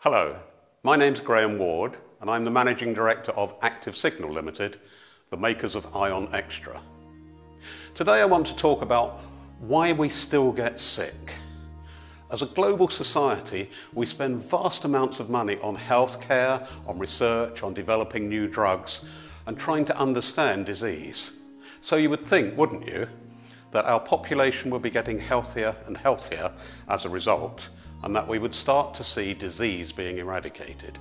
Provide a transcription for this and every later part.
Hello, my name's Graham Ward and I'm the Managing Director of Active Signal Limited, the makers of ionextra. Today I want to talk about why we still get sick. As a global society, we spend vast amounts of money on healthcare, on research, on developing new drugs and trying to understand disease. So you would think, wouldn't you, that our population would be getting healthier and healthier as a result, and that we would start to see disease being eradicated.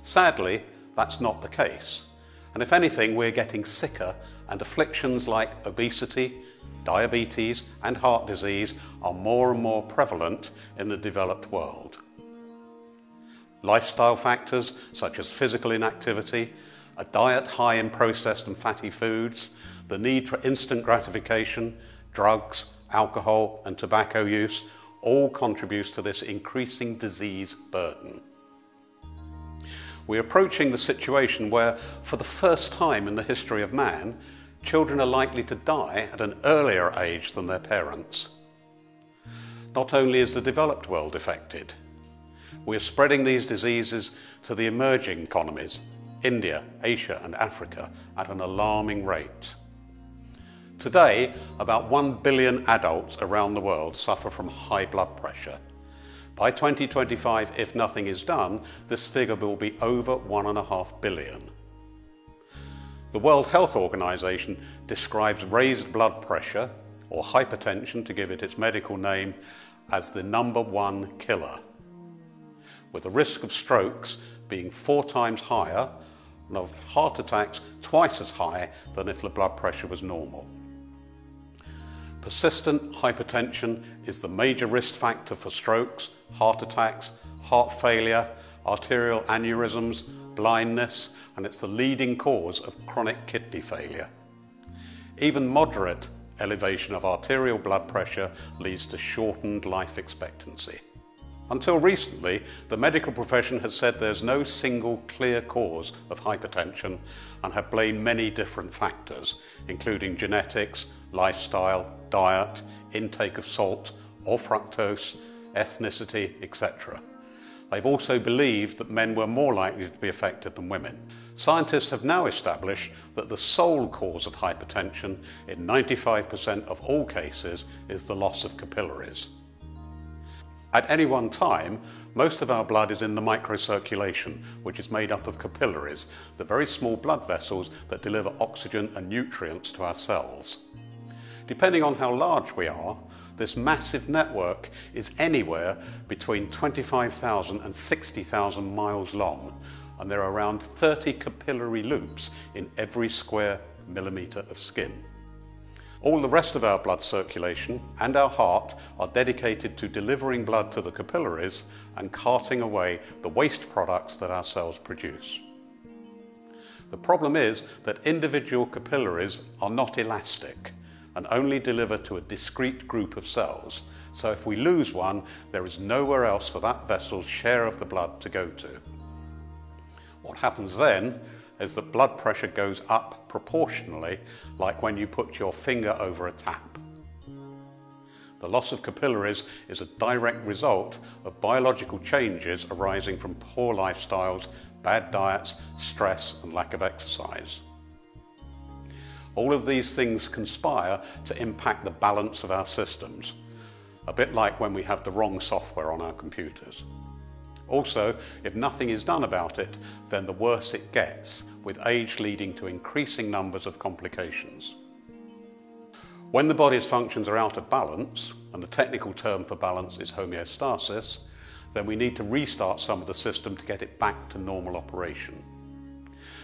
Sadly, that's not the case. And if anything, we're getting sicker, and afflictions like obesity, diabetes, and heart disease are more and more prevalent in the developed world. Lifestyle factors such as physical inactivity, a diet high in processed and fatty foods, the need for instant gratification, drugs, alcohol, and tobacco use all contributes to this increasing disease burden. We're approaching the situation where, for the first time in the history of man, children are likely to die at an earlier age than their parents. Not only is the developed world affected, we're spreading these diseases to the emerging economies, India, Asia and Africa, at an alarming rate. Today, about 1 billion adults around the world suffer from high blood pressure. By 2025, if nothing is done, this figure will be over 1.5 billion. The World Health Organization describes raised blood pressure, or hypertension to give it its medical name, as the #1 killer, with the risk of strokes being 4 times higher and of heart attacks twice as high than if the blood pressure was normal. Persistent hypertension is the major risk factor for strokes, heart attacks, heart failure, arterial aneurysms, blindness, and it's the leading cause of chronic kidney failure. Even moderate elevation of arterial blood pressure leads to shortened life expectancy. Until recently, the medical profession has said there's no single clear cause of hypertension and have blamed many different factors, including genetics, lifestyle, diet, intake of salt or fructose, ethnicity, etc. They've also believed that men were more likely to be affected than women. Scientists have now established that the sole cause of hypertension in 95% of all cases is the loss of capillaries. At any one time, most of our blood is in the microcirculation, which is made up of capillaries, the very small blood vessels that deliver oxygen and nutrients to our cells. Depending on how large we are, this massive network is anywhere between 25,000 and 60,000 miles long, and there are around 30 capillary loops in every square millimetre of skin. All the rest of our blood circulation and our heart are dedicated to delivering blood to the capillaries and carting away the waste products that our cells produce. The problem is that individual capillaries are not elastic and only deliver to a discrete group of cells. So if we lose one, there is nowhere else for that vessel's share of the blood to go to. What happens then is that blood pressure goes up proportionally, like when you put your finger over a tap. The loss of capillaries is a direct result of biological changes arising from poor lifestyles, bad diets, stress and lack of exercise. All of these things conspire to impact the balance of our systems, a bit like when we have the wrong software on our computers. Also, if nothing is done about it, then the worse it gets, with age leading to increasing numbers of complications. When the body's functions are out of balance, and the technical term for balance is homeostasis, then we need to restart some of the system to get it back to normal operation.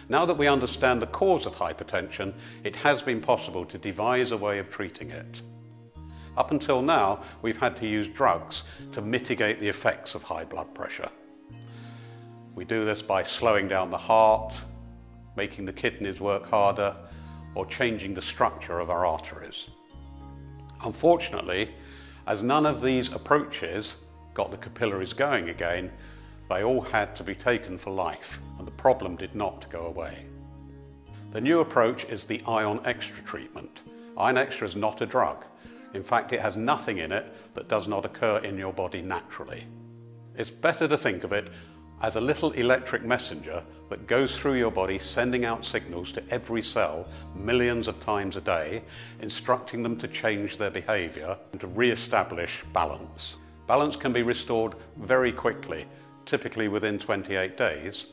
Now that we understand the cause of hypertension, it has been possible to devise a way of treating it. Up until now, we've had to use drugs to mitigate the effects of high blood pressure. We do this by slowing down the heart, making the kidneys work harder, or changing the structure of our arteries. Unfortunately, as none of these approaches got the capillaries going again, they all had to be taken for life, and the problem did not go away. The new approach is the ionextra treatment. Ionextra is not a drug. In fact, it has nothing in it that does not occur in your body naturally. It's better to think of it as a little electric messenger that goes through your body, sending out signals to every cell millions of times a day, instructing them to change their behaviour and to re-establish balance. Balance can be restored very quickly, typically within 28 days,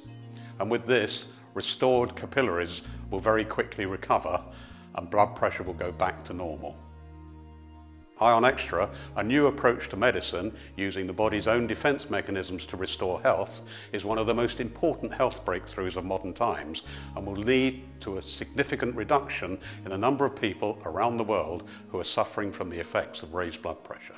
and with this, restored capillaries will very quickly recover and blood pressure will go back to normal. Ionextra, a new approach to medicine using the body's own defence mechanisms to restore health, is one of the most important health breakthroughs of modern times and will lead to a significant reduction in the number of people around the world who are suffering from the effects of raised blood pressure.